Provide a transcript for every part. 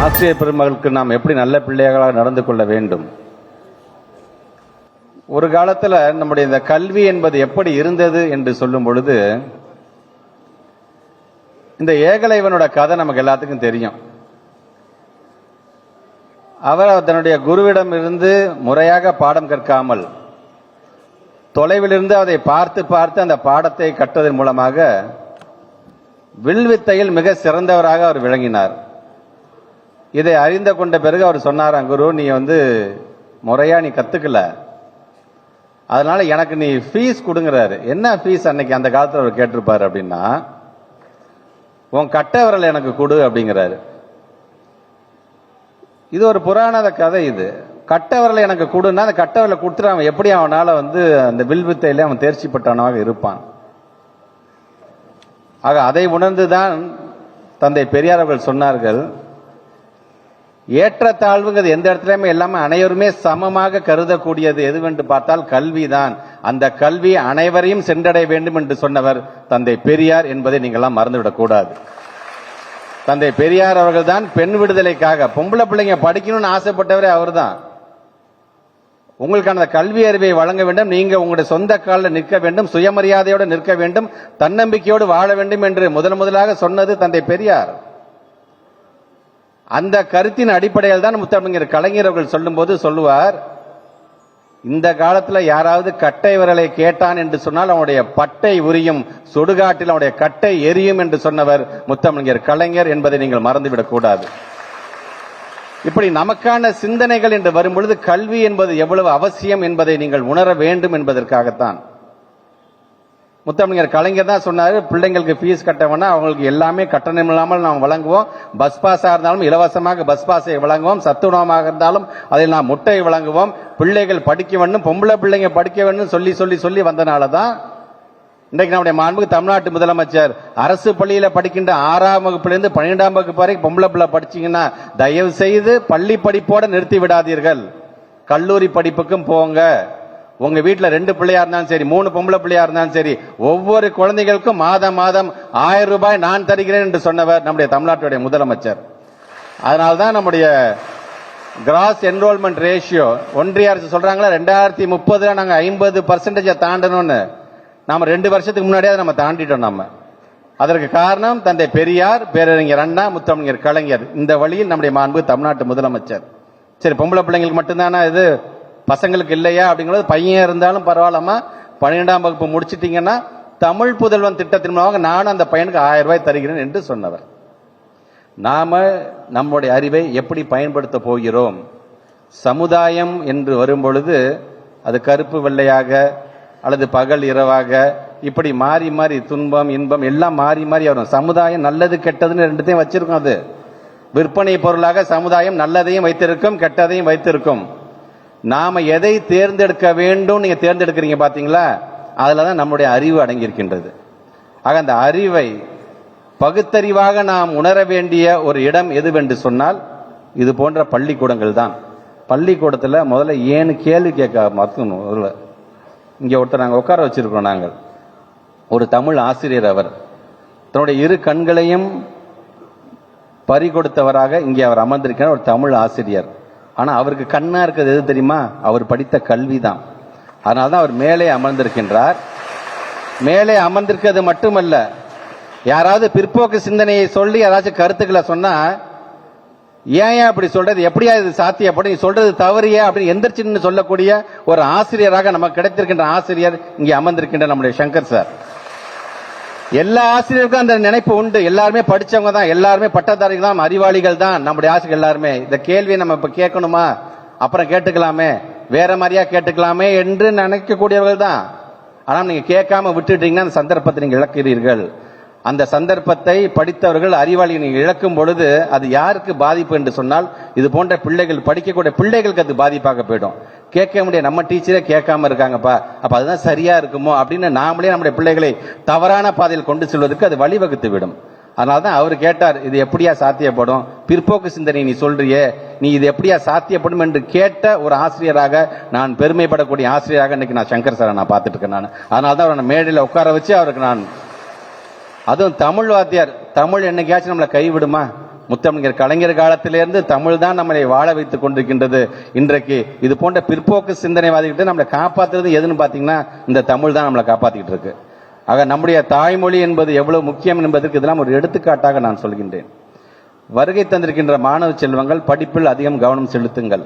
ஆசிரியர் பெருமகளுக்கு நாம் எப்படி நல்ல பிள்ளைகளாக நடந்து கொள்ள வேண்டும். ஒரு காலத்தில் நம்முடைய இந்த கல்வி என்பது எப்படி இருந்தது என்று சொல்லும் பொழுது, இந்த ஏகலைவனோட கதை நமக்கு எல்லாத்துக்கும் தெரியும். அவர் தன்னுடைய குருவிடம் இருந்து முறையாக பாடம் கற்காமல் தொலைவிலிருந்து அதை பார்த்து பார்த்து அந்த பாடத்தை கற்றதன் மூலமாக வில்வித்தையில் மிக சிறந்தவராக அவர் விளங்கினார். இதை அறிந்து கொண்ட பிறகு அவர் சொன்னாராம், குரு நீ முறையா நீ கத்துக்கல, அதனால எனக்கு நீ ஃபீஸ் கொடுங்கிறாரு. என்ன ஃபீஸ் அன்னைக்கு அந்த காலத்தில் அவர் கேட்டிருப்பாரு அப்படின்னா, உன் கட்டை விரல் எனக்கு கொடு அப்படிங்கிறாரு. இது ஒரு புராண கதை. இது கட்டை விரலை எனக்கு கொடுன்னா அந்த கட்டை விரலை கொடுத்துட்டு அவன் எப்படி அவனால அந்த வில்வித்தையில அவன் தேர்ச்சி பெற்றவனாக இருப்பான். ஆக அதை உணர்ந்துதான் தந்தை பெரியார் அவர்கள் சொன்னார்கள், ஏற்றத்தாழ்வுங்கிறது எந்த இடத்துலயுமே எல்லாமே அனைவருமே சமமாக கருதக்கூடியது எதுவென்று பார்த்தால் கல்விதான். அந்த கல்வி அனைவரையும் சென்றடைய வேண்டும் என்று சொன்னவர் தந்தை பெரியார் என்பதை நீங்கள்லாம் மறந்துவிடக் கூடாது. தந்தை பெரியார் அவர்கள் தான் பெண் விடுதலைக்காக, பொம்பளை பிள்ளைங்க படிக்கணும்னு ஆசைப்பட்டவரே அவர் தான். உங்களுக்கான கல்வி அறிவை வழங்க வேண்டும், நீங்க உங்களுடைய சொந்த காலில் நிற்க வேண்டும், சுயமரியாதையோடு நிற்க வேண்டும், தன்னம்பிக்கையோடு வாழ வேண்டும் என்று முதலாக சொன்னது தந்தை பெரியார். அந்த கருத்தின் அடிப்படையில் தான் முத்தமிழர் கலைஞர் அவர்கள் சொல்லும் போது சொல்லுவார், இந்த காலத்தில் யாராவது கட்டை விரலை கேட்டான் என்று சொன்னால் அவனுடைய பட்டை உரியும், சுடுகாட்டில் அவனுடைய கட்டை எரியும் என்று சொன்னவர் முத்தமிழர் கலைஞர் என்பதை நீங்கள் மறந்துவிடக் கூடாது. இப்படி நமக்கான சிந்தனைகள் என்று வரும்பொழுது கல்வி என்பது எவ்வளவு அவசியம் என்பதை நீங்கள் உணர வேண்டும் என்பதற்காகத்தான். முத்தமிழர் கலைஞர் தான் சொன்னாரு, பிள்ளைங்களுக்கு ஃபீஸ் கட்டவனா அவங்களுக்கு எல்லாமே கட்டணம் இல்லாமல் நாம் வழங்குவோம், பஸ் பாஸா இருந்தாலும் இலவசமாக பஸ் பாஸை வழங்குவோம், சத்துணவமாக இருந்தாலும் அதில் நாம் முட்டையை வழங்குவோம், பிள்ளைகள் படிக்க வேண்டும், பொம்பளை பிள்ளைங்க படிக்க வேண்டும் சொல்லி சொல்லி சொல்லி வந்தனாலதான் இன்றைக்கு நம்முடைய மாண்புக்கு தமிழ்நாட்டு முதலமைச்சர் அரசு பள்ளியில படிக்கின்ற 6ஆம் வகுப்பிலிருந்து 12ஆம் வகுப்பு வரை பொம்பளை பிள்ளை படிச்சீங்கன்னா தயவு செய்து பள்ளி படிப்போட நிறுத்தி விடாதீர்கள், கல்லூரி படிப்புக்கும் போங்க. உங்க வீட்டுல 2 பிள்ளையா இருந்தாலும் சரி, 3 பொம்பளை பிள்ளையா இருந்தாலும் சரி, ஒவ்வொரு குழந்தைகளுக்கும் மாதம் 1000 ரூபாய் நான் தருகிறேன் என்று சொன்னவர் நம்முடைய தமிழ்நாட்டுடைய முதலமைச்சர். அதனால்தான் நம்முடைய கிராஸ் என்ரோல்மெண்ட் ரேஷியோ ஒன்றிய அரசு சொல்றாங்களா 2030 நாங்க 50% தாண்டணும்னு. நாம 2 வருஷத்துக்கு முன்னாடியே நம்ம தாண்டிட்டோம். அதற்கு காரணம் தந்தை பெரியார், பேரறிஞர் அண்ணா, முத்தமிழர் கலைஞர். இந்த வழியில் நம்முடைய மாண்பு தமிழ்நாட்டு முதலமைச்சர். சரி, பொம்பளை பிள்ளைங்களுக்கு மட்டும்தானா இது, பசங்களுக்கு இல்லையா அப்படிங்கிறது, பையன் இருந்தாலும் பரவாயில்லமா 12ஆம் வகுப்பு முடிச்சிட்டீங்கன்னா தமிழ் புதல்வன் திட்டத்தின் மூலமாக நானும் அந்த பையனுக்கு 1000 ரூபாய் தருகிறேன் என்று சொன்னவர். நாம நம்முடைய அறிவை எப்படி பயன்படுத்த போகிறோம்? சமுதாயம் என்று வரும்பொழுது அது கருப்பு வெள்ளையாக அல்லது பகல் இரவாக இப்படி மாறி மாறி துன்பம் இன்பம் எல்லாம் மாறி மாறி வரும். சமுதாயம் நல்லது கெட்டதுன்னு 2த்தையும் வச்சிருக்கும். அது விற்பனை பொருளாக சமுதாயம் நல்லதையும் வைத்திருக்கும், கெட்டதையும் வைத்திருக்கும். நாம எதை தேர்ந்தெடுக்க வேண்டும் நீங்க தேர்ந்தெடுக்கிறீங்க பாத்தீங்களா, அதுலதான் நம்முடைய அறிவு அடங்கியிருக்கின்றது. ஆக அந்த அறிவை பகுத்தறிவாக நாம் உணர வேண்டிய ஒரு இடம் எதுவென்று சொன்னால் இது போன்ற பள்ளிக்கூடங்கள் தான். பள்ளிக்கூடத்தில் முதல்ல ஏன்னு கேள்வி கேட்க மறக்கணும். இங்கே ஒருத்தர் நாங்கள் உட்கார வச்சிருக்கிறோம். நாங்கள் ஒரு தமிழ் ஆசிரியர், அவர் தன்னுடைய 2 கண்களையும் பறி கொடுத்தவராக இங்கே அவர் அமர்ந்திருக்கிறார், ஒரு தமிழ் ஆசிரியர். ஆனால் அவருக்கு கண்ணா இருக்கிறது எது தெரியுமா? அவர் படித்த கல்வி தான். அதனால்தான் அவர் மேலே அமர்ந்திருக்கின்றார். மேலே அமர்ந்திருக்கிறது மட்டுமல்ல, யாராவது பிற்போக்கு சிந்தனையை சொல்லி யாராச்சும் கருத்துக்களை சொன்னா ஏன் அப்படி சொல்றது, எப்படியா இது சாத்தியப்படும், நீ சொல்றது தவறியா அப்படின்னு எந்திரிச்சுன்னு சொல்லக்கூடிய ஒரு ஆசிரியராக நமக்கு கிடைத்திருக்கின்ற ஆசிரியர் இங்கே அமர்ந்திருக்கின்ற நம்முடைய சங்கர் சார். எல்லா ஆசிரியருக்கும் அந்த நினைப்பு உண்டு. எல்லாருமே படிச்சவங்க தான், எல்லாருமே பட்டதாரிகள் தான், அறிவாளிகள் தான் நம்முடைய ஆசிரியர் எல்லாருமே. இந்த கேள்வியை நம்ம இப்ப கேட்கணுமா, அப்புறம் கேட்டுக்கலாமே, வேற மாதிரியா கேட்டுக்கலாமே என்று நினைக்கக்கூடியவர்கள் தான். ஆனால் நீங்க கேட்காம விட்டுட்டீங்கன்னா அந்த சந்தர்ப்பத்தை நீங்க இழக்கிறீர்கள். அந்த சந்தர்ப்பத்தை படித்தவர்கள் அறிவாளிகள் நீங்க இழக்கும் பொழுது அது யாருக்கு பாதிப்பு என்று சொன்னால் இது போன்ற பிள்ளைகள், படிக்கக்கூடிய பிள்ளைகளுக்கு அது பாதிப்பாக போயிடும். கேட்க முடியாது, நம்ம டீச்சரே கேட்காம இருக்காங்கப்பா, அப்ப அதுதான் சரியா இருக்குமோ அப்படின்னு நாமளே நம்முடைய பிள்ளைகளை தவறான பாதையில் கொண்டு செல்வதற்கு அது வழிவகுத்து விடும். அதனால்தான் அவர் கேட்டார், இது எப்படியா சாத்தியப்படும், பிற்போக்கு சிந்தனை நீ சொல்றியே, நீ இது எப்படியா சாத்தியப்படும் என்று கேட்ட ஒரு ஆசிரியராக, நான் பெருமைப்படக்கூடிய ஆசிரியராக இன்னைக்கு நான் சங்கர் சாரை நான் பார்த்துட்டு இருக்கேன். நான் அதனால்தான் அவரை மேடையில் உட்கார வச்சு அவருக்கு நான், அதுவும் தமிழ் வாத்தியார், தமிழ் என்னைக்காச்சும் நம்மளை கைவிடுமா? முத்தமிழர் கலைஞர் காலத்திலிருந்து தமிழ் தான் நம்மளை வாழ வைத்துக் கொண்டிருக்கின்றது. இன்றைக்கு இது போன்ற பிற்போக்கு சிந்தனைவாதிகிட்ட நம்மளை காப்பாற்றுறது எதுன்னு பார்த்தீங்கன்னா இந்த தமிழ் தான் நம்மளை காப்பாற்றிக்கிட்டு இருக்கு. ஆக நம்முடைய தாய்மொழி என்பது எவ்வளவு முக்கியம் என்பதற்கு இதெல்லாம் ஒரு எடுத்துக்காட்டாக நான் சொல்கின்றேன். வருகை தந்திருக்கின்ற மாணவ செல்வங்கள், படிப்பில் அதிகம் கவனம் செலுத்துங்கள்.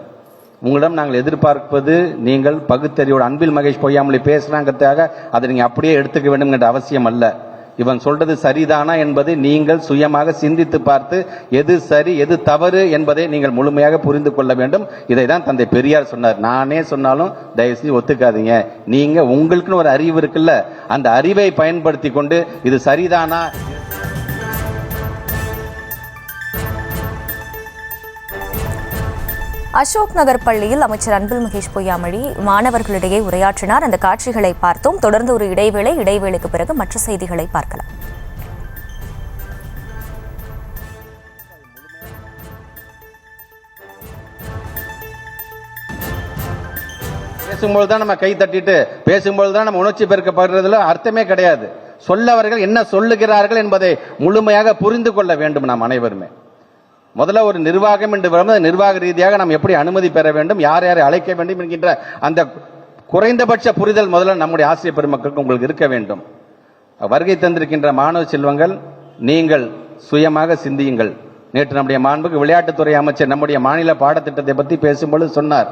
உங்களிடம் நாங்கள் எதிர்பார்ப்பது நீங்கள் பகுத்தறிவோட அன்பில் மகேஷ் பொய்யாமொழி பேசுறாங்கிறதுக்காக அதை நீங்க அப்படியே எடுத்துக்க வேண்டும் என்ற அவசியம் அல்ல. இவன் சொல்றது சரிதானா என்பதை நீங்கள் சுயமாக சிந்தித்து பார்த்து எது சரி எது தவறு என்பதை நீங்கள் முழுமையாக புரிந்து கொள்ள வேண்டும். இதை தான் தந்தை பெரியார் சொன்னார். நானே சொன்னாலும் தயவு செஞ்சு ஒத்துக்காதீங்க. நீங்க உங்களுக்குன்னு ஒரு அறிவு இருக்குல்ல, அந்த அறிவை பயன்படுத்தி கொண்டு இது சரிதானா. அசோக் நகர் பள்ளியில் அமைச்சர் அன்பில் மகேஷ் பொய்யாமொழி மாணவர்களிடையே உரையாற்றினார். அந்த காட்சிகளை பார்த்தோம். தொடர்ந்து ஒரு இடைவேளைக்கு பிறகு மற்ற செய்திகளை பார்க்கலாம். பேசும்போது தான் நம்ம கை தட்டிட்டு பேசும்போது தான் நம்ம உணர்ச்சி பெருக்கப்படுறதுல அர்த்தமே கிடையாது. சொல்லவர்கள் என்ன சொல்லுகிறார்கள் என்பதை முழுமையாக புரிந்து கொள்ள வேண்டும். நாம் அனைவருமே முதல்ல ஒரு நிர்வாகம் என்று வரும்போது நிர்வாக ரீதியாக நாம் எப்படி அனுமதி பெற வேண்டும், யார் யாரை அழைக்க வேண்டும் என்கின்ற அந்த குறைந்தபட்ச புரிதல் முதல்ல நம்முடைய ஆசிரியர் பெருமக்களுக்கு உங்களுக்கு இருக்க வேண்டும். வருகை தந்திருக்கின்ற மாணவ செல்வங்கள், நீங்கள் சுயமாக சிந்தியுங்கள். நேற்று நம்முடைய மாண்புக்கு விளையாட்டுத்துறை அமைச்சர் நம்முடைய மாநில பாடத்திட்டத்தை பற்றி பேசும்பொழுது சொன்னார்,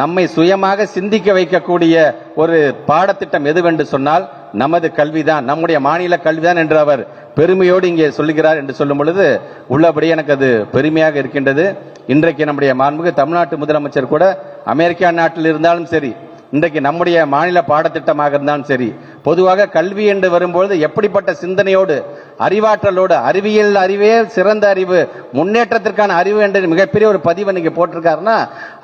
நம்மை சுயமாக சிந்திக்க வைக்கக்கூடிய ஒரு பாடத்திட்டம் எதுவென்று சொன்னால் நமது கல்விதான், நம்முடைய மாநில கல்விதான் என்று அவர் பெருமையோடு இங்கே சொல்லுகிறார் என்று சொல்லும் பொழுது உள்ளபடி எனக்கு அது பெருமையாக இருக்கின்றது. இன்றைக்கு நம்முடைய மாண்புக்கு தமிழ்நாட்டு முதலமைச்சர் கூட அமெரிக்கா நாட்டில் இருந்தாலும் சரி, இன்றைக்கு நம்முடைய மாநில பாடத்திட்டமாக இருந்தாலும் சரி, பொதுவாக கல்வி என்று வரும்போது எப்படிப்பட்ட சிந்தனையோடு அறிவாற்றலோடு அறிவியல் அறிவே சிறந்த அறிவு, முன்னேற்றத்திற்கான அறிவு என்று மிகப்பெரிய ஒரு பதிவு நீங்க போட்டிருக்காருன்னா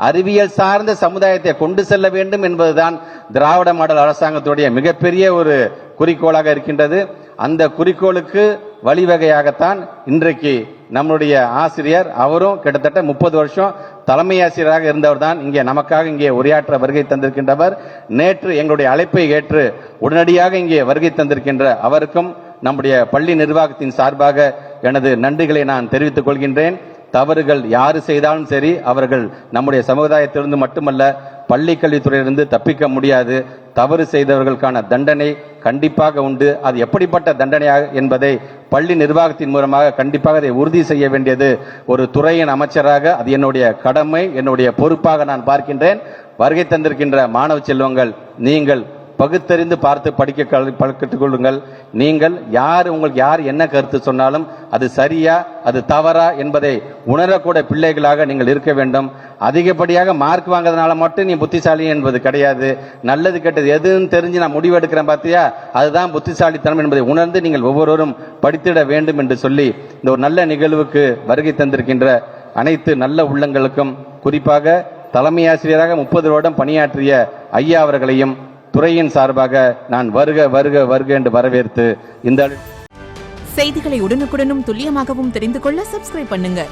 அறிவியல் சார்ந்த சமுதாயத்தை கொண்டு செல்ல வேண்டும் என்பதுதான் திராவிட மாடல் அரசாங்கத்துடைய மிகப்பெரிய ஒரு குறிக்கோளாக இருக்கின்றது. அந்த குறிக்கோளுக்கு வழிவகையாகத்தான் இன்றைக்கு நம்முடைய ஆசிரியர், அவரும் கிட்டத்தட்ட 30 வருஷம் தலைமை ஆசிரியராக இருந்தவர் தான் இங்கே நமக்காக இங்கே உரையாற்ற வருகை தந்திருக்கின்றவர். நேற்று எங்களுடைய அழைப்பை ஏற்று உடனடியாக இங்கே வருகை தந்திருக்கின்ற அவருக்கும் நம்முடைய பள்ளி நிர்வாகத்தின் சார்பாக எனது நன்றிகளை நான் தெரிவித்துக் கொள்கின்றேன். தவறுகள் யாரு செய்தாலும் சரி, அவர்கள் நம்முடைய சமுதாயத்திலிருந்து மட்டுமல்ல பள்ளி கல்வித்துறையிலிருந்து தப்பிக்க முடியாது. தவறு செய்தவர்களுக்கான தண்டனை கண்டிப்பாக உண்டு. அது எப்படிப்பட்ட தண்டனையாக என்பதை பள்ளி நிர்வாகத்தின் மூலமாக கண்டிப்பாக அதை உறுதி செய்ய வேண்டியது ஒரு துறையின் அமைச்சராக அது என்னுடைய கடமை, என்னுடைய பொறுப்பாக நான் பார்க்கின்றேன். வருகை தந்திருக்கின்ற மாணவ செல்வங்கள், நீங்கள் பகுத்தறிந்து பார்த்து படிக்க கற்றுக் கொள்ளுங்கள். நீங்கள் உங்களுக்கு யார் என்ன கருத்து சொன்னாலும் அது சரியா அது தவறா என்பதை உணரக்கூட பிள்ளைகளாக நீங்கள் இருக்க வேண்டும். அதிகப்படியாக மார்க் வாங்குறதுனால மட்டும் நீ புத்திசாலி என்பது கிடையாது. நல்லது கெட்டது எதுன்னு தெரிஞ்சு நான் முடிவு எடுக்கிறேன் பார்த்தியா, அதுதான் புத்திசாலித்தனம் என்பதை உணர்ந்து நீங்கள் ஒவ்வொருவரும் படித்திட வேண்டும் என்று சொல்லி இந்த ஒரு நல்ல நிகழ்வுக்கு வருகை தந்திருக்கின்ற அனைத்து நல்ல உள்ளங்களுக்கும், குறிப்பாக தலைமை ஆசிரியராக 30 வருடம் பணியாற்றிய ஐயா அவர்களையும் துறையின் சார்பாக நான் வருக வருக வருக என்று வரவேற்று இந்த செய்திகளை உடனுக்குடனும் துல்லியமாகவும் தெரிந்து கொள்ள சப்ஸ்கிரைப் பண்ணுங்க.